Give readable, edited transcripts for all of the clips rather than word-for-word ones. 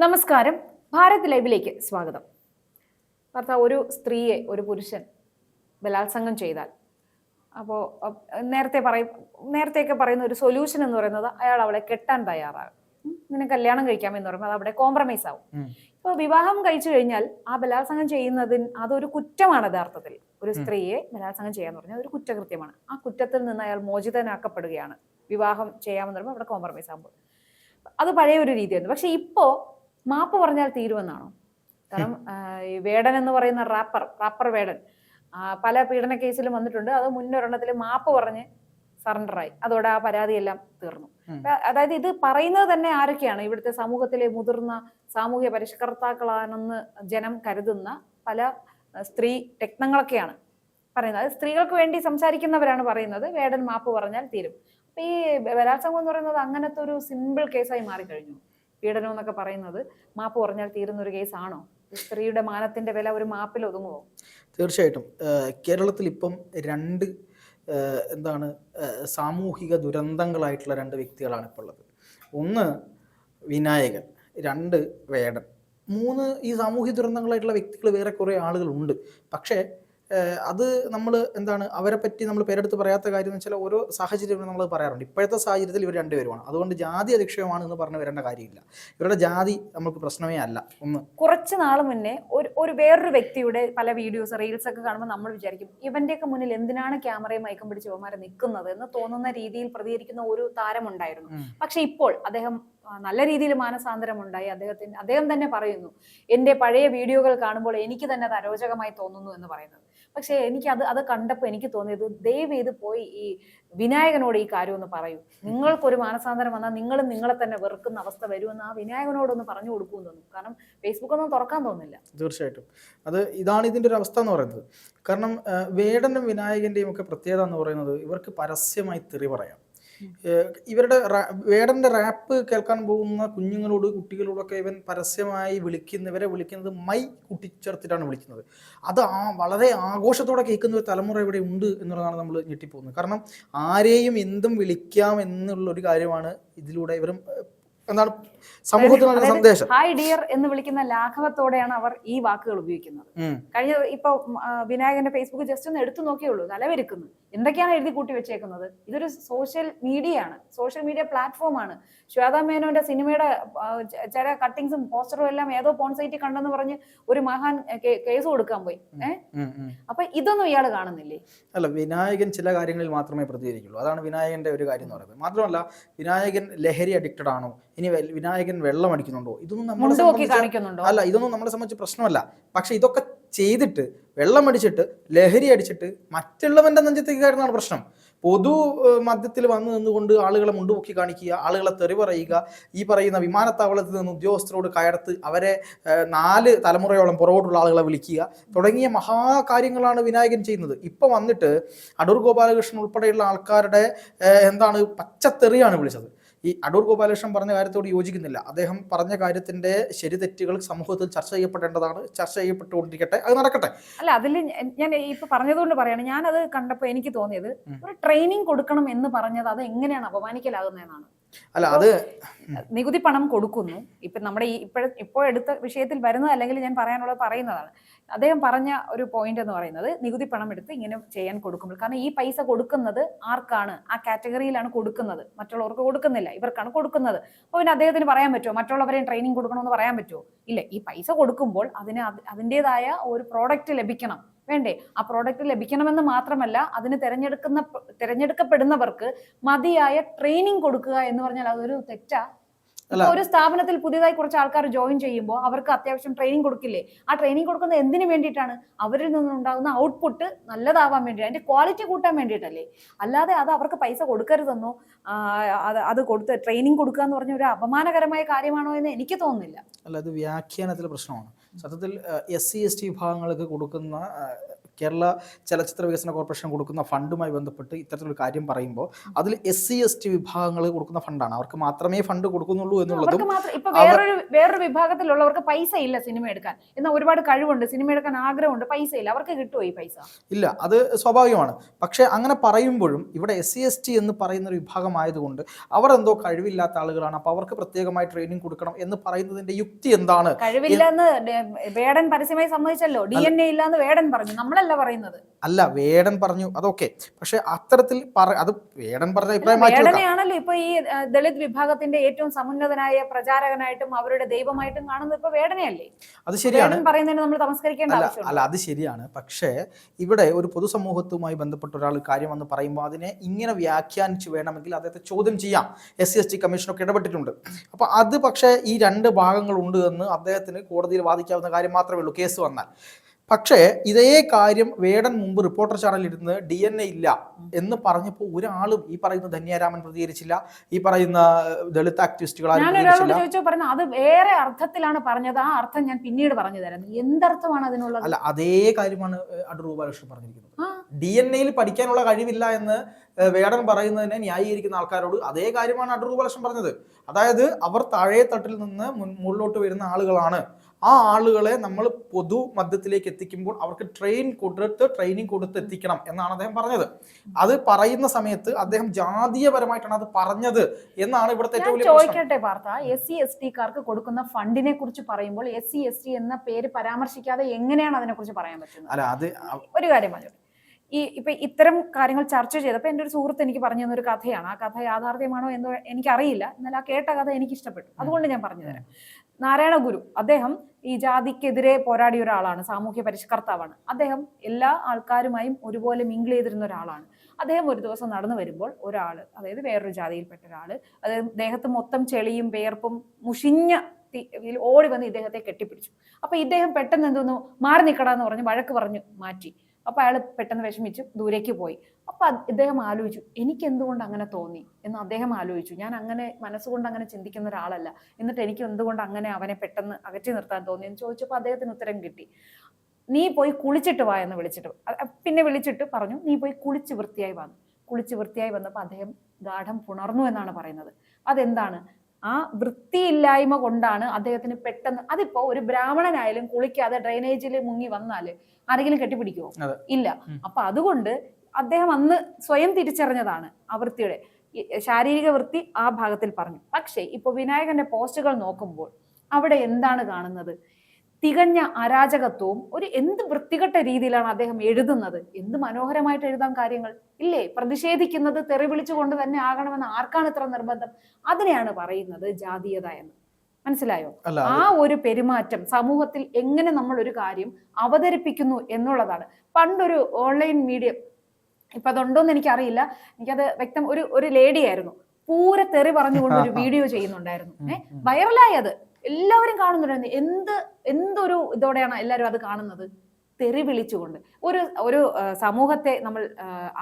നമസ്കാരം. ഭാരത് ലൈവിലേക്ക് സ്വാഗതം. ഭർത്താവ് ഒരു സ്ത്രീയെ ഒരു പുരുഷൻ ബലാത്സംഗം ചെയ്താൽ അപ്പോൾ നേരത്തെയൊക്കെ പറയുന്ന ഒരു സൊല്യൂഷൻ എന്ന് പറയുന്നത് അയാൾ അവളെ കെട്ടാൻ തയ്യാറാകും, നിന്നെ കല്യാണം കഴിക്കാമെന്ന് പറയുമ്പോൾ അത് അവിടെ കോംപ്രമൈസ് ആവും. ഇപ്പോൾ വിവാഹം കഴിച്ചു കഴിഞ്ഞാൽ ആ ബലാത്സംഗം ചെയ്യുന്നതിന് അതൊരു കുറ്റമാണ്. യഥാർത്ഥത്തിൽ ഒരു സ്ത്രീയെ ബലാത്സംഗം ചെയ്യാന്ന് പറഞ്ഞാൽ ഒരു കുറ്റകൃത്യമാണ്. ആ കുറ്റത്തിൽ നിന്ന് അയാൾ മോചിതനാക്കപ്പെടുകയാണ്. വിവാഹം ചെയ്യാമെന്ന് പറയുമ്പോൾ അവിടെ കോംപ്രമൈസ് ആകുമ്പോൾ അത് പഴയ ഒരു രീതിയായിരുന്നു. പക്ഷെ ഇപ്പോ മാപ്പ് പറഞ്ഞാൽ തീരുമെന്നാണോ? കാരണം ഈ വേടൻ എന്ന് പറയുന്ന റാപ്പർ വേടൻ പല പീഡന കേസിലും വന്നിട്ടുണ്ട്. അത് മുന്നൊരെണ്ണത്തിൽ മാപ്പ് പറഞ്ഞ് സറണ്ടറായി, അതോടെ ആ പരാതിയെല്ലാം തീർന്നു. അതായത് ഇത് പറയുന്നത് തന്നെ ആരൊക്കെയാണ്? ഇവിടുത്തെ സമൂഹത്തിലെ മുതിർന്ന സാമൂഹ്യ പരിഷ്കർത്താക്കളാണെന്ന് ജനം കരുതുന്ന പല സ്ത്രീ രത്നങ്ങളൊക്കെയാണ് പറയുന്നത്. അത് സ്ത്രീകൾക്ക് വേണ്ടി സംസാരിക്കുന്നവരാണ് പറയുന്നത് വേടൻ മാപ്പ് പറഞ്ഞാൽ തീരും. അപ്പൊ ഈ ബലാത്സംഗം എന്ന് പറയുന്നത് അങ്ങനത്തെ ഒരു സിമ്പിൾ കേസായി മാറിക്കഴിഞ്ഞു. പീഡനം എന്നൊക്കെ പറയുന്നത് മാപ്പ് പറഞ്ഞാൽ തീരുന്ന ഒരു കേസാണോ? സ്ത്രീയുടെ മാനത്തിന്റെ വില ഒരു മാപ്പിൽ ഒതുങ്ങുമോ? തീർച്ചയായിട്ടും. കേരളത്തിൽ ഇപ്പം രണ്ട് സാമൂഹിക ദുരന്തങ്ങളായിട്ടുള്ള രണ്ട് വ്യക്തികളാണ് ഇപ്പോൾ ഉള്ളത്. ഒന്ന് വിനായകൻ, രണ്ട് വേടൻ. മൂന്ന് ഈ സാമൂഹിക ദുരന്തങ്ങളായിട്ടുള്ള വ്യക്തികൾ വേറെ കുറേ ആളുകളുണ്ട്. പക്ഷേ അത് നമ്മൾ അവരെ പറ്റി നമ്മൾ പേരെടുത്ത് പറയാത്ത കാര്യം എന്ന് വെച്ചാൽ ഓരോ സാഹചര്യങ്ങളും നമ്മൾ പറയാറുണ്ട്. ഇപ്പോഴത്തെ സാഹചര്യത്തിൽ ഇവർ രണ്ടുപേരുമാണ്. അതുകൊണ്ട് ജാതി അധിക്ഷേപമാണ് എന്ന് പറഞ്ഞു വരേണ്ട കാര്യമില്ല. ഇവരുടെ ജാതി നമുക്ക് പ്രശ്നമേ അല്ല. ഒന്ന് കുറച്ച് നാൾ മുന്നേ ഒരു വേറൊരു വ്യക്തിയുടെ പല വീഡിയോസ് റീൽസ് ഒക്കെ കാണുമ്പോൾ നമ്മൾ വിചാരിക്കും ഇവന്റെയൊക്കെ മുന്നിൽ എന്തിനാണ് ക്യാമറയും മയക്കം പിടിച്ച് ഇവന്മാരെ നിൽക്കുന്നത് എന്ന് തോന്നുന്ന രീതിയിൽ പ്രതികരിക്കുന്ന ഒരു താരമുണ്ടായിരുന്നു. പക്ഷെ ഇപ്പോൾ അദ്ദേഹം നല്ല രീതിയിൽ മാനസാന്തരമുണ്ടായി. അദ്ദേഹം തന്നെ പറയുന്നു, എന്റെ പഴയ വീഡിയോകൾ കാണുമ്പോൾ എനിക്ക് തന്നെ അത് അരോചകമായി തോന്നുന്നു എന്ന് പറയുന്നത്. പക്ഷെ എനിക്ക് അത് കണ്ടപ്പോൾ എനിക്ക് തോന്നിയത്, ദയവ് ചെയ്ത് പോയി ഈ വിനായകനോട് ഈ കാര്യം ഒന്ന് പറയൂ. നിങ്ങൾക്കൊരു മാനസാന്തരം വന്നാൽ നിങ്ങളും നിങ്ങളെ തന്നെ വെറുക്കുന്ന അവസ്ഥ വരുമെന്ന് ആ വിനായകനോടൊന്ന് പറഞ്ഞു കൊടുക്കുമെന്ന് തോന്നുന്നു. കാരണം ഫേസ്ബുക്ക് ഒന്നും തുറക്കാൻ തോന്നില്ല. തീർച്ചയായിട്ടും ഇതാണ് ഇതിൻ്റെ ഒരു അവസ്ഥ എന്ന് പറയുന്നത്. കാരണം വേടനും വിനായകന്റെയും ഒക്കെ പ്രത്യേകത എന്ന് പറയുന്നത് ഇവർക്ക് പരസ്യമായി തെറി പറയാം. ഇവരുടെ വേടന്റെ റാപ്പ് കേൾക്കാൻ പോകുന്ന കുഞ്ഞുങ്ങളോട് കുട്ടികളോടൊക്കെ ഇവൻ പരസ്യമായി ഇവരെ വിളിക്കുന്നത് മൈ കൂട്ടിച്ചേർത്തിട്ടാണ് വിളിക്കുന്നത്. അത് വളരെ ആഘോഷത്തോടെ കേൾക്കുന്ന ഒരു തലമുറ ഇവിടെ ഉണ്ട് എന്നുള്ളതാണ് നമ്മൾ ഞെട്ടിപ്പോകുന്നത്. കാരണം ആരെയും എന്തും വിളിക്കാം എന്നുള്ളൊരു കാര്യമാണ് ഇതിലൂടെ ഇവരും സമൂഹത്തിനുള്ള സന്ദേശം. ഹായ് ഡിയർ എന്ന് വിളിക്കുന്ന ലാഘവത്തോടെയാണ് അവർ ഈ വാക്കുകൾ ഉപയോഗിക്കുന്നത്. കഴിഞ്ഞ ഇപ്പൊ വിനായകന്റെ ഫേസ്ബുക്ക് ജസ്റ്റ് ഒന്ന് എടുത്തു നോക്കിയുള്ളൂ, തലവെരുക്കുന്നു. എന്തൊക്കെയാണ് എഴുതി കൂട്ടി വെച്ചേക്കുന്നത്? ഇതൊരു സോഷ്യൽ മീഡിയ പ്ലാറ്റ്ഫോം ആണ്. ശ്വേതാ മേനോന്റെ സിനിമയുടെ ചില കട്ടിങ്സും പോസ്റ്ററും എല്ലാം ഏതോ പോൺ സൈറ്റിൽ കണ്ടെന്ന് പറഞ്ഞ് ഒരു മഹാൻ കേസ് കൊടുക്കാൻ പോയി. അപ്പൊ ഇതൊന്നും ഇയാൾ കാണുന്നില്ലേ? അല്ല, വിനായകൻ ചില കാര്യങ്ങളിൽ മാത്രമേ പ്രതികരിക്കുള്ളൂ. അതാണ് വിനായകന്റെ ഒരു കാര്യം എന്ന് പറയുന്നത്. മാത്രമല്ല, വിനായകൻ ലഹരി അഡിക്റ്റഡ് ആണോ, ഇനി വിനായകൻ വെള്ളം അടിക്കുന്നുണ്ടോ, ഇതൊന്നും നമ്മളെ സംബന്ധിച്ച് പ്രശ്നമല്ല. പക്ഷെ ഇതൊക്കെ ചെയ്തിട്ട് വെള്ളം അടിച്ചിട്ട് ലഹരി അടിച്ചിട്ട് മറ്റുള്ളവന്റെ നെഞ്ചത്തേക്ക് കയറുന്നതാണ് പ്രശ്നം. പൊതു മധ്യത്തിൽ വന്നു നിന്നുകൊണ്ട് ആളുകളെ മുണ്ടുപൊക്കി കാണിക്കുക, ആളുകളെ തെറി പറയുക, ഈ പറയുന്ന വിമാനത്താവളത്തിൽ നിന്ന് ഉദ്യോഗസ്ഥരോട് കയർത്ത് അവരെ 4 തലമുറയോളം പുറകോട്ടുള്ള ആളുകളെ വിളിക്കുക തുടങ്ങിയ മഹാകാര്യങ്ങളാണ് വിനായകൻ ചെയ്യുന്നത്. ഇപ്പൊ വന്നിട്ട് അടൂർ ഗോപാലകൃഷ്ണൻ ഉൾപ്പെടെയുള്ള ആൾക്കാരുടെ പച്ചത്തെറിയാണ് വിളിച്ചത്. ഈ അടൂർ ഗോപാലകൃഷ്ണൻ പറഞ്ഞ കാര്യത്തോട് യോജിക്കുന്നില്ല. അദ്ദേഹം പറഞ്ഞ കാര്യത്തിന്റെ ശരി തെറ്റുകൾ സമൂഹത്തിൽ ചർച്ച ചെയ്യപ്പെടേണ്ടതാണ്. ചർച്ച ചെയ്യപ്പെട്ടുകൊണ്ടിരിക്കട്ടെ, അത് നടക്കട്ടെ. അല്ല, അതിൽ ഞാൻ ഇപ്പൊ പറഞ്ഞതുകൊണ്ട് പറയാണ്, ഞാനത് കണ്ടപ്പോ എനിക്ക് തോന്നിയത് ഒരു ട്രെയിനിങ് കൊടുക്കണം എന്ന് പറഞ്ഞത് അത് എങ്ങനെയാണ് അപമാനിക്കലാകുന്നതെന്നാണ്. അല്ല, അത് നികുതി പണം കൊടുക്കുന്നു. ഇപ്പൊ നമ്മുടെ ഇപ്പോൾ എടുത്ത വിഷയത്തിൽ വരുന്നത്, അല്ലെങ്കിൽ ഞാൻ പറയാനുള്ളത് പറയുന്നതാണ്. അദ്ദേഹം പറഞ്ഞ ഒരു പോയിന്റ് എന്ന് പറയുന്നത്, നികുതി പണം എടുത്ത് ഇങ്ങനെ ചെയ്യാൻ കൊടുക്കുമ്പോൾ, കാരണം ഈ പൈസ കൊടുക്കുന്നത് ആർക്കാണ്? ആ കാറ്റഗറിയിലാണ് കൊടുക്കുന്നത്, മറ്റുള്ളവർക്ക് കൊടുക്കുന്നില്ല, ഇവർക്കാണ് കൊടുക്കുന്നത്. അപ്പോൾ പിന്നെ അദ്ദേഹത്തിന് പറയാൻ പറ്റുമോ മറ്റുള്ളവരെയും ട്രെയിനിങ് കൊടുക്കണമെന്ന് പറയാൻ പറ്റുമോ? ഇല്ല. ഈ പൈസ കൊടുക്കുമ്പോൾ അതിൻ്റെതായ ഒരു പ്രോഡക്റ്റ് ലഭിക്കണം, വേണ്ടേ? ആ പ്രോഡക്റ്റ് ലഭിക്കണമെന്ന് മാത്രമല്ല, അതിന് തിരഞ്ഞെടുക്കപ്പെടുന്നവർക്ക് മതിയായ ട്രെയിനിങ് കൊടുക്കുക എന്ന് പറഞ്ഞാൽ അതൊരു തെറ്റാ? ഒരു സ്ഥാപനത്തിൽ പുതിയതായി കുറച്ച് ആൾക്കാർ ജോയിൻ ചെയ്യുമ്പോൾ അവർക്ക് അത്യാവശ്യം ട്രെയിനിങ് കൊടുക്കില്ലേ? ആ ട്രെയിനിങ് കൊടുക്കുന്നത് എന്തിനു വേണ്ടിയിട്ടാണ്? അവരിൽ നിന്നുണ്ടാകുന്ന ഔട്ട്പുട്ട് നല്ലതാവാൻ വേണ്ടി, അതിന്റെ ക്വാളിറ്റി കൂട്ടാൻ വേണ്ടിയിട്ടല്ലേ? അല്ലാതെ അത് അവർക്ക് പൈസ കൊടുക്കരുതെന്നോ അത് കൊടുത്ത് ട്രെയിനിങ് കൊടുക്കുക എന്ന് പറഞ്ഞ ഒരു അപമാനകരമായ കാര്യമാണോ എന്ന് എനിക്ക് തോന്നുന്നില്ല. അല്ല, അത് വ്യാഖ്യാനത്തിലെ പ്രശ്നമാണ്. സത്യത്തിൽ SC ST വിഭാഗങ്ങൾക്ക് കൊടുക്കുന്ന കേരള ചലച്ചിത്ര വികസന കോർപ്പറേഷൻ കൊടുക്കുന്ന ഫണ്ടുമായി ബന്ധപ്പെട്ട് ഇത്തരത്തിലൊരു കാര്യം പറയുമ്പോൾ അതിൽ SC/ST വിഭാഗങ്ങൾ കൊടുക്കുന്ന ഫണ്ടാണ്, അവർക്ക് മാത്രമേ ഫണ്ട് കൊടുക്കുന്നുള്ളൂ എന്നുള്ളതും. ഇപ്പൊ വേറൊരു വിഭാഗത്തിലുള്ളവർക്ക് പൈസ ഇല്ല സിനിമ എടുക്കാൻ, എന്നാൽ ഒരുപാട് കഴിവുണ്ട്, സിനിമ എടുക്കാൻ ആഗ്രഹമുണ്ട്, പൈസ ഇല്ല, അവർക്ക് കിട്ടുമോ ഈ പൈസ? ഇല്ല, അത് സ്വാഭാവികമാണ്. പക്ഷെ അങ്ങനെ പറയുമ്പോഴും ഇവിടെ SC/ST എന്ന് പറയുന്ന ഒരു വിഭാഗമായതുകൊണ്ട് അവർ എന്തോ കഴിവില്ലാത്ത ആളുകളാണ്, അപ്പൊ അവർക്ക് പ്രത്യേകമായി ട്രെയിനിങ് കൊടുക്കണം എന്ന് പറയുന്നതിന്റെ യുക്തി എന്താണ്? കഴിവില്ലെന്ന് വേടൻ പരസ്യമായി സമ്മതിച്ചല്ലോ, DNA ഇല്ലാന്ന് വേടൻ പറഞ്ഞു, നമ്മളല്ല പറയുന്നത്. അല്ല, വേടൻ പറഞ്ഞു, അതൊക്കെ. പക്ഷെ അത്തരത്തിൽ അത് വേടൻ പറഞ്ഞ അഭിപ്രായം വേടനെയാണല്ലോ ഇപ്പൊ ഈ ദളിത് വിഭാഗത്തിന്റെ ഏറ്റവും സമുന്നതനായ പ്രചാരകനായിട്ടും അവരുടെ ദൈവമായിട്ടും കാണുന്നത് ഇപ്പൊ വേടനെയല്ലേ? അത് ശരിയാണ്, പറയുന്നതിന് നമ്മൾ തമസ്കരിക്കേണ്ട ആവശ്യമില്ല. അല്ല, അത് ശരിയാണ്. പക്ഷേ ഇവിടെ ഒരു പൊതുസമൂഹത്തുമായി ബന്ധപ്പെട്ട ഒരാൾ കാര്യം എന്ന് പറയുമ്പോൾ അതിനെ ഇങ്ങനെ വ്യാഖ്യാനിച്ച് വേണമെങ്കിൽ അദ്ദേഹത്തെ ചോദ്യം ചെയ്യാം. SC/ST കമ്മീഷനൊക്കെ ഇടപെട്ടിട്ടുണ്ട്. അപ്പൊ അത് പക്ഷേ ഈ രണ്ട് ഭാഗങ്ങളുണ്ട് എന്ന് അദ്ദേഹത്തിന് കോടതിയിൽ വാദിക്കാവുന്ന കാര്യം മാത്രമേ ഉള്ളൂ കേസ് വന്നാൽ. പക്ഷേ ഇതേ കാര്യം വേടൻ മുമ്പ് റിപ്പോർട്ടർ ചാനലിൽ ഇരുന്ന് DNA ഇല്ല എന്ന് പറഞ്ഞപ്പോൾ ഒരാളും ഈ പറയുന്ന ധന്യാരാമൻ പ്രതികരിച്ചില്ല, ഈ പറയുന്ന ദളിത് ആക്ടിവിസ്റ്റുകൾ ചോദിച്ചോ പറഞ്ഞു അത് വേറെ അർത്ഥത്തിലാണ് പറഞ്ഞത്, ആ അർത്ഥം ഞാൻ പിന്നീട് പറഞ്ഞു തരാം. എന്തർത്ഥമാണ് അതിനുള്ളത്? അല്ല, അതേ കാര്യമാണ് അടൂർ ഗോപാലകൃഷ്ണൻ പറഞ്ഞിരിക്കുന്നത്. DNA പഠിക്കാനുള്ള കഴിവില്ല എന്ന് വേടൻ പറയുന്നതിനെ ന്യായീകരിക്കുന്ന ആൾക്കാരോട് അതേ കാര്യമാണ് അടൂർ ഗോപാലകൃഷ്ണൻ പറഞ്ഞത്. അതായത് അവർ താഴെ തട്ടിൽ നിന്ന് മുകളിലോട്ട് വരുന്ന ആളുകളാണ്, ആ ആളുകളെ നമ്മൾ പൊതുമധ്യത്തിലേക്ക് എത്തിക്കുമ്പോൾ അവർക്ക് ട്രെയിനിങ് കൊടുത്ത് എത്തിക്കണം എന്നാണ് അദ്ദേഹം പറഞ്ഞത്. അത് പറയുന്ന സമയത്ത് ജാതീയപരമായിട്ടാണ് അത് പറഞ്ഞത് എന്നാണ് ഇവിടുത്തെ ഏറ്റവും വലിയ ചോദിക്കട്ടെ പാർത്ത, SC/ST കൊടുക്കുന്ന ഫണ്ടിനെ കുറിച്ച് പറയുമ്പോൾ SC/ST എന്ന പേര് പരാമർശിക്കാതെ എങ്ങനെയാണ് അതിനെ കുറിച്ച് പറയാൻ പറ്റുന്നത്? അല്ല, അത് ഒരു കാര്യം പറഞ്ഞു. ഇപ്പൊ ഇത്തരം കാര്യങ്ങൾ ചർച്ച ചെയ്തപ്പോൾ എൻ്റെ ഒരു സുഹൃത്ത് എനിക്ക് പറഞ്ഞു തന്നൊരു കഥയാണ്. ആ കഥ യാഥാർത്ഥ്യമാണോ എന്നോ എനിക്കറിയില്ല, എന്നാൽ ആ കേട്ട കഥ എനിക്ക് ഇഷ്ടപ്പെട്ടു, അതുകൊണ്ട് ഞാൻ പറഞ്ഞുതരാം. നാരായണ ഗുരു, അദ്ദേഹം ഈ ജാതിക്കെതിരെ പോരാടിയ ഒരാളാണ്, സാമൂഹ്യ പരിഷ്കർത്താവാണ്. അദ്ദേഹം എല്ലാ ആൾക്കാരുമായും ഒരുപോലെ മിങ്കിൾ ചെയ്തിരുന്ന ഒരാളാണ്. അദ്ദേഹം ഒരു ദിവസം നടന്നു വരുമ്പോൾ ഒരാള്, അതായത് വേറൊരു ജാതിയിൽപ്പെട്ട ഒരാള്, അതായത് ദേഹത്ത് മൊത്തം ചെളിയും വേർപ്പും മുഷിഞ്ഞ ഓടി വന്ന് ഇദ്ദേഹത്തെ കെട്ടിപ്പിടിച്ചു. അപ്പൊ ഇദ്ദേഹം പെട്ടെന്ന് എന്തോന്നു മാറി നിൽക്കടാന്ന് പറഞ്ഞ് വഴക്ക് പറഞ്ഞു മാറ്റി. അപ്പൊ അയാൾ പെട്ടെന്ന് വിഷമിച്ച് ദൂരേക്ക് പോയി. അപ്പൊ ഇദ്ദേഹം ആലോചിച്ചു, എനിക്ക് എന്തുകൊണ്ട് അങ്ങനെ തോന്നി എന്ന് അദ്ദേഹം ആലോചിച്ചു. ഞാൻ അങ്ങനെ മനസ്സുകൊണ്ട് അങ്ങനെ ചിന്തിക്കുന്ന ഒരാളല്ല, എന്നിട്ട് എനിക്ക് എന്തുകൊണ്ട് അങ്ങനെ അവനെ പെട്ടെന്ന് അകറ്റി നിർത്താൻ തോന്നി എന്ന് ചോദിച്ചപ്പോൾ അദ്ദേഹത്തിന് ഉത്തരം കിട്ടി. നീ പോയി കുളിച്ചിട്ട് വാ എന്ന് പിന്നെ വിളിച്ചിട്ട് പറഞ്ഞു, നീ പോയി കുളിച്ച് വൃത്തിയായി വന്നു. കുളിച്ച് വൃത്തിയായി വന്നപ്പോൾ അദ്ദേഹം ഗാഠം പുണർന്നു എന്നാണ് പറയുന്നത്. അതെന്താണ്? ആ വൃത്തിയില്ലായ്മ കൊണ്ടാണ് അദ്ദേഹത്തിന് പെട്ടെന്ന്, അതിപ്പോ ഒരു ബ്രാഹ്മണനായാലും കുളിക്കാതെ ഡ്രെയിനേജിൽ മുങ്ങി വന്നാല് ആരെങ്കിലും കെട്ടിപ്പിടിക്കുമോ? ഇല്ല. അപ്പൊ അതുകൊണ്ട് അദ്ദേഹം അന്ന് സ്വയം തിരിച്ചറിഞ്ഞതാണ് ആ വൃത്തിയുടെ ശാരീരിക വൃത്തി ആ ഭാഗത്തിൽ പറഞ്ഞു. പക്ഷെ ഇപ്പൊ വിനായകന്റെ പോസ്റ്റുകൾ നോക്കുമ്പോൾ അവിടെ എന്താണ് കാണുന്നത്? തികഞ്ഞ അരാജകത്വവും എന്ത് വൃത്തികെട്ട രീതിയിലാണ് അദ്ദേഹം എഴുതുന്നത്. എന്ത് മനോഹരമായിട്ട് എഴുതാൻ കാര്യങ്ങൾ ഇല്ലേ? പ്രതിഷേധിക്കുന്നത് തെറി വിളിച്ചുകൊണ്ട് തന്നെ ആകണമെന്ന് ആർക്കാണ് ഇത്ര നിർബന്ധം? അതിനെയാണ് പറയുന്നത് ജാതീയത എന്ന്. മനസ്സിലായോ? ആ ഒരു പെരുമാറ്റം സമൂഹത്തിൽ എങ്ങനെ നമ്മൾ ഒരു കാര്യം അവതരിപ്പിക്കുന്നു എന്നുള്ളതാണ്. പണ്ടൊരു ഓൺലൈൻ മീഡിയം, ഇപ്പൊ അതുണ്ടോന്ന് എനിക്കറിയില്ല, എനിക്കത് വ്യക്തം, ഒരു ലേഡി ആയിരുന്നു, പൂര തെറി പറഞ്ഞുകൊണ്ട് ഒരു വീഡിയോ ചെയ്യുന്നുണ്ടായിരുന്നു. വൈറലായി, അത് എല്ലാവരും കാണുന്നുണ്ടായിരുന്നു. എന്തൊരു ഇതോടെയാണ് എല്ലാവരും അത് കാണുന്നത്? തെറി വിളിച്ചുകൊണ്ട്. ഒരു സമൂഹത്തെ നമ്മൾ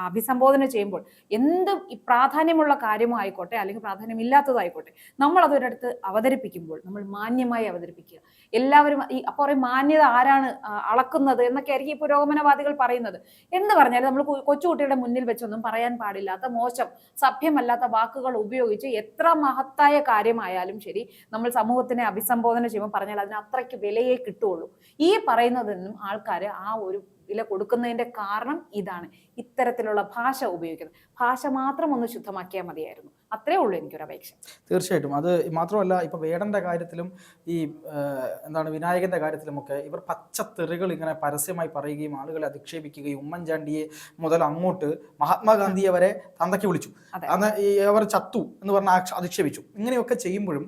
അഭിസംബോധന ചെയ്യുമ്പോൾ എന്ത് പ്രാധാന്യമുള്ള കാര്യമോ ആയിക്കോട്ടെ അല്ലെങ്കിൽ പ്രാധാന്യമില്ലാത്തതായിക്കോട്ടെ, നമ്മൾ അതൊരിടത്ത് അവതരിപ്പിക്കുമ്പോൾ നമ്മൾ മാന്യമായി അവതരിപ്പിക്കുക. എല്ലാവരും അപ്പൊ പറയും മാന്യത ആരാണ് അളക്കുന്നത് എന്നൊക്കെ ആയിരിക്കും ഈ പുരോഗമനവാദികൾ പറയുന്നത്. എന്ന് പറഞ്ഞാൽ നമ്മൾ കൊച്ചുകുട്ടിയുടെ മുന്നിൽ വെച്ചൊന്നും പറയാൻ പാടില്ലാത്ത മോശം സഭ്യമല്ലാത്ത വാക്കുകൾ ഉപയോഗിച്ച് എത്ര മഹത്തായ കാര്യമായാലും ശരി നമ്മൾ സമൂഹത്തിനെ അഭിസംബോധന ചെയ്യുമ്പോൾ പറഞ്ഞാൽ അതിന് അത്രയ്ക്ക് വിലയെ കിട്ടുള്ളൂ. ഈ പറയുന്നതിനും ആൾക്കാർ ആ ഒരു വില കൊടുക്കുന്നതിന്റെ കാരണം ഇതാണ്. ഇത്തരത്തിലുള്ള ഭാഷ ഉപയോഗിക്കുന്നത്. ഭാഷ മാത്രം ഒന്ന് ശുദ്ധമാക്കിയാൽ മതിയായിരുന്നു. അത്രേ ഉള്ളൂ എനിക്കൊരു അപേക്ഷ. തീർച്ചയായിട്ടും. അത് മാത്രമല്ല, ഇപ്പൊ വേടന്റെ കാര്യത്തിലും ഈ വിനായകന്റെ കാര്യത്തിലുമൊക്കെ ഇവർ പച്ചത്തെറികൾ ഇങ്ങനെ പരസ്യമായി പറയുകയും ആളുകളെ അധിക്ഷേപിക്കുകയും, ഉമ്മൻചാണ്ടിയെ മുതൽ അങ്ങോട്ട് മഹാത്മാഗാന്ധിയെ വരെ തന്തയ്ക്ക് വിളിച്ചു, അന്ന് അവർ ചത്തു എന്ന് പറഞ്ഞ അധിക്ഷേപിച്ചു. ഇങ്ങനെയൊക്കെ ചെയ്യുമ്പോഴും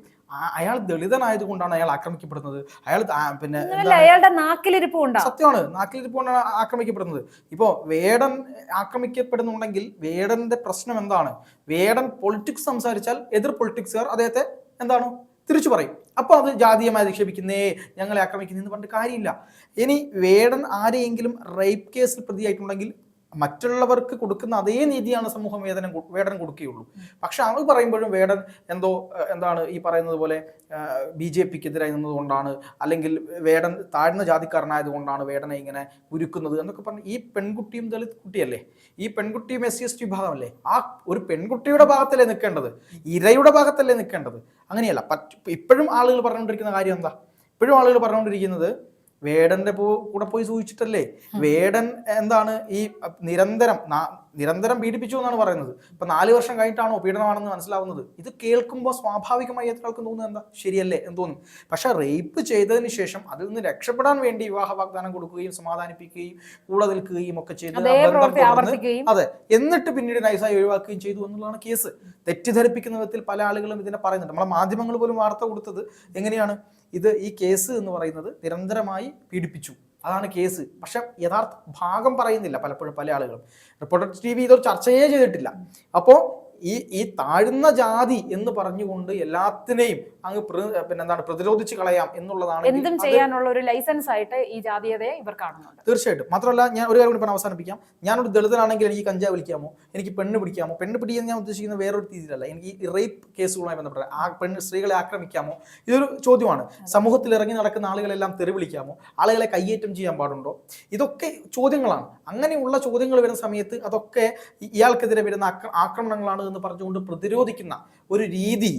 അയാൾ ദളിതനായതുകൊണ്ടാണ് അയാൾ ആക്രമിക്കപ്പെടുന്നത്. അയാൾ അയാളുടെ നാക്കിലിരിപ്പ് കൊണ്ടാണ്, സത്യമാണ്, നാക്കിലിരിപ്പ് കൊണ്ടാണ് ആക്രമിക്കപ്പെടുന്നത്. ഇപ്പോ വേടൻ ആക്രമിക്കപ്പെടുന്നുണ്ടെങ്കിൽ വേടന്റെ പ്രശ്നം എന്താണ്? വേടൻ പൊളിറ്റിക്സ് സംസാരിച്ചാൽ എതിർ പൊളിറ്റിക്സുകാർ അദ്ദേഹത്തെ തിരിച്ചു പറയും. അപ്പൊ അത് ജാതീയമായി അധിക്ഷേപിക്കുന്നേ, ഞങ്ങളെ ആക്രമിക്കുന്നേ എന്ന് പറഞ്ഞിട്ട് കാര്യമില്ല. ഇനി വേടൻ ആരെയെങ്കിലും റേപ്പ് കേസിൽ പ്രതിയായിട്ടുണ്ടെങ്കിൽ മറ്റുള്ളവർക്ക് കൊടുക്കുന്ന അതേ നീതിയാണ് സമൂഹം വേടൻ കൊടുക്കുകയുള്ളൂ. പക്ഷെ അത് പറയുമ്പോഴും വേടൻ എന്താണ് ഈ പറയുന്നത് പോലെ BJPക്കെതിരായി നിന്നതുകൊണ്ടാണ്, അല്ലെങ്കിൽ വേടൻ താഴ്ന്ന ജാതിക്കാരനായത് കൊണ്ടാണ് വേടനെ ഇങ്ങനെ കുരുക്കുന്നത് എന്നൊക്കെ പറഞ്ഞ്, ഈ പെൺകുട്ടിയും ദളിത് കുട്ടിയല്ലേ, ഈ പെൺകുട്ടിയും SC/ST വിഭാഗമല്ലേ, ആ ഒരു പെൺകുട്ടിയുടെ ഭാഗത്തല്ലേ നിൽക്കേണ്ടത്, ഇരയുടെ ഭാഗത്തല്ലേ നിൽക്കേണ്ടത്? അങ്ങനെയല്ല. ഇപ്പോഴും ആളുകൾ പറഞ്ഞുകൊണ്ടിരിക്കുന്ന കാര്യം എന്താ? ഇപ്പോഴും ആളുകൾ പറഞ്ഞുകൊണ്ടിരിക്കുന്നത് വേടന്റെ കൂടെ പോയി സൂചിച്ചിട്ടല്ലേ. വേടൻ എന്താണ് ഈ നിരന്തരം പീഡിപ്പിച്ചു എന്നാണ് പറയുന്നത്. ഇപ്പൊ 4 വർഷം കഴിഞ്ഞിട്ടാണോ പീഡനമാണെന്ന് മനസ്സിലാവുന്നത്? ഇത് കേൾക്കുമ്പോൾ സ്വാഭാവികമായി എത്രയാൾക്കും തോന്നുന്നത് എന്താ, ശരിയല്ലേ എന്ന് തോന്നും. പക്ഷെ റേപ്പ് ചെയ്തതിന് ശേഷം അതിൽ നിന്ന് രക്ഷപ്പെടാൻ വേണ്ടി വിവാഹ വാഗ്ദാനം കൊടുക്കുകയും സമാധാനിപ്പിക്കുകയും കൂടെ നിൽക്കുകയും ഒക്കെ ചെയ്ത് അതെ, എന്നിട്ട് പിന്നീട് നൈസായി ഒഴിവാക്കുകയും ചെയ്തു എന്നുള്ളതാണ് കേസ്. തെറ്റിദ്ധരിപ്പിക്കുന്ന വിധത്തിൽ പല ആളുകളും ഇതിനെ പറയുന്നുണ്ട്. നമ്മളെ മാധ്യമങ്ങൾ പോലും വാർത്ത കൊടുത്തത് എങ്ങനെയാണ്? ഈ കേസ് എന്ന് പറയുന്നത് നിരന്തരമായി പീഡിപ്പിച്ചു, അതാണ് കേസ്. പക്ഷെ യഥാർത്ഥ ഭാഗം പറയുന്നില്ല പലപ്പോഴും പല ആളുകളും. റിപ്പോർട്ടർ TV ഇതൊരു ചർച്ചയെ ചെയ്തിട്ടില്ല. അപ്പോൾ ഈ താഴ്ന്ന ജാതി എന്ന് പറഞ്ഞുകൊണ്ട് എല്ലാത്തിനെയും അങ്ങ് പ്രതിരോധിച്ച് കളയാം എന്നുള്ളതാണ്. എന്തും ചെയ്യാനുള്ള ഒരു ലൈസൻസ് ആയിട്ട് ഈ ജാതീയതയെ ഇവർ കാണുന്നുണ്ട്. തീർച്ചയായിട്ടും. മാത്രമല്ല, ഞാൻ ഒരു കാര്യം കൂടി പറഞ്ഞ് അവസാനിപ്പിക്കാം. ഞാനൊരു ദളിതനാണെങ്കിൽ എനിക്ക് കഞ്ചാവ് വലിക്കാമോ, എനിക്ക് പെണ്ണ് പിടിക്കാമോ? പെണ്ണ് പിടിയെന്ന് ഞാൻ ഉദ്ദേശിക്കുന്നത് വേറൊരു രീതിയിലല്ല. എനിക്ക് ഈ റേപ്പ് കേസുകളുമായി ബന്ധപ്പെട്ട സ്ത്രീകളെ ആക്രമിക്കാമോ? ഇതൊരു ചോദ്യമാണ്. സമൂഹത്തിൽ ഇറങ്ങി നടക്കുന്ന ആളുകളെല്ലാം തെറി വിളിക്കാമോ? ആളുകളെ കയ്യേറ്റം ചെയ്യാൻ പാടുണ്ടോ? ഇതൊക്കെ ചോദ്യങ്ങളാണ്. അങ്ങനെയുള്ള ചോദ്യങ്ങൾ വരുന്ന സമയത്ത് അതൊക്കെ ഇയാൾക്കെതിരെ വരുന്ന ആക്രമണങ്ങളാണ് എന്ന് പറഞ്ഞുകൊണ്ട് പ്രതിരോധിക്കുന്ന ഒരു രീതി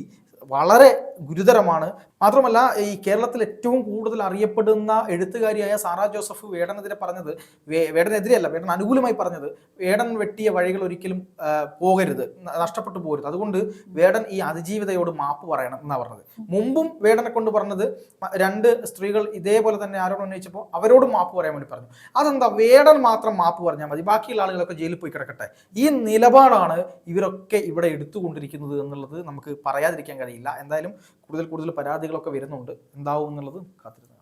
വളരെ ഗുരുതരമാണ്. മാത്രമല്ല, ഈ കേരളത്തിൽ ഏറ്റവും കൂടുതൽ അറിയപ്പെടുന്ന എഴുത്തുകാരിയായ സാറാ ജോസഫ് വേടനെതിരെ പറഞ്ഞത്, വേടനെതിരെയല്ല, വേടൻ അനുകൂലമായി പറഞ്ഞത്, വേടൻ വെട്ടിയ വഴികൾ ഒരിക്കലും പോകരുത്, നഷ്ടപ്പെട്ടു പോകരുത്, അതുകൊണ്ട് വേടൻ ഈ അതിജീവിതയോട് മാപ്പ് പറയണം എന്നാണ് പറഞ്ഞത്. മുമ്പും വേടനെ കൊണ്ട് പറഞ്ഞത് 2 സ്ത്രീകൾ ഇതേപോലെ തന്നെ ആരോപണം ഉന്നയിച്ചപ്പോൾ അവരോട് മാപ്പ് പറയാൻ വേണ്ടി പറഞ്ഞു. അതെന്താ, വേടൻ മാത്രം മാപ്പ് പറഞ്ഞാൽ മതി, ബാക്കിയുള്ള ആളുകളൊക്കെ ജയിലിൽ പോയി കിടക്കട്ടെ. ഈ നിലപാടാണ് ഇവരൊക്കെ ഇവിടെ എടുത്തുകൊണ്ടിരിക്കുന്നത് എന്നുള്ളത് നമുക്ക് പറയാതിരിക്കാൻ കഴിയില്ല. എന്തായാലും കൂടുതൽ പരാതികളൊക്കെ വരുന്നുണ്ട്. എന്താവും എന്നുള്ളത് കാത്തിരുന്നു.